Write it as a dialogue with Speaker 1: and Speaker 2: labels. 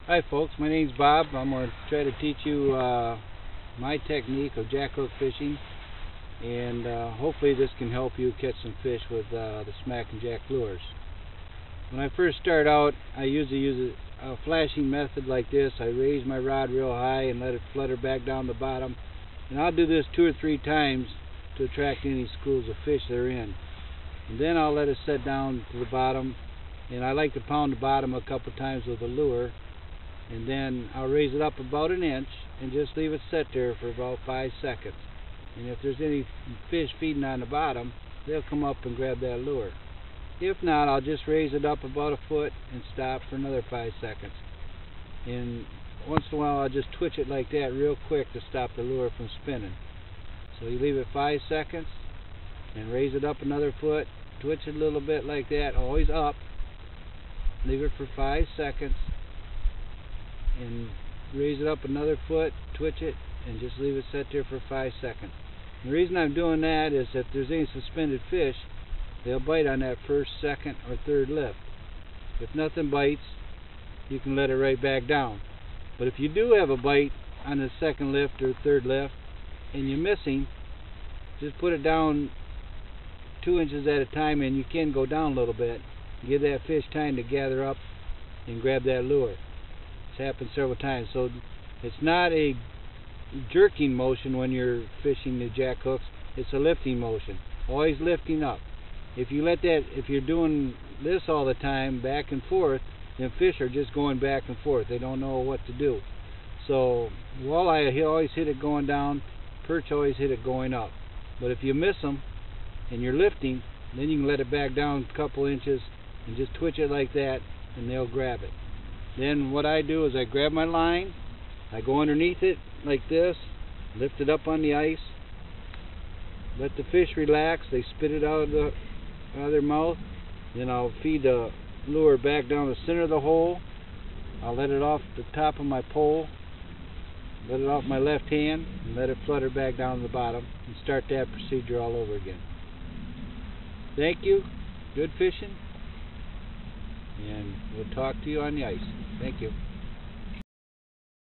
Speaker 1: Hi folks, my name's Bob. I'm going to try to teach you my technique of jackhook fishing, and hopefully this can help you catch some fish with the Smackin jack lures. When I first start out, I usually use a flashing method like this. I raise my rod real high and let it flutter back down the bottom, and I'll do this 2 or 3 times to attract any schools of fish that are in. And then I'll let it set down to the bottom, and I like to pound the bottom a couple times with a lure. And then I'll raise it up about an inch and just leave it set there for about 5 seconds. And if there's any fish feeding on the bottom, they'll come up and grab that lure. If not, I'll just raise it up about a foot and stop for another 5 seconds. And once in a while I'll just twitch it like that real quick to stop the lure from spinning. So you leave it 5 seconds and raise it up another foot, twitch it a little bit like that, always up. Leave it for 5 seconds. And raise it up another foot, twitch it, and just leave it set there for 5 seconds. And the reason I'm doing that is if there's any suspended fish, they'll bite on that first, second, or third lift. If nothing bites, you can let it right back down. But if you do have a bite on the second lift or third lift, and you're missing, just put it down 2 inches at a time, and you can go down a little bit. Give that fish time to gather up and grab that lure. It's happened several times. So it's not a jerking motion when you're fishing the jack hooks. It's a lifting motion. Always lifting up. If you're doing this all the time, back and forth, then fish are just going back and forth. They don't know what to do. So walleye always hit it going down. Perch always hit it going up. But if you miss them and you're lifting, then you can let it back down a couple inches and just twitch it like that, and they'll grab it. Then what I do is I grab my line, I go underneath it like this, lift it up on the ice, let the fish relax, they spit it out of their mouth, then I'll feed the lure back down the center of the hole, I'll let it off the top of my pole, let it off my left hand, and let it flutter back down to the bottom, and start that procedure all over again. Thank you, good fishing, and we'll talk to you on the ice. Thank you.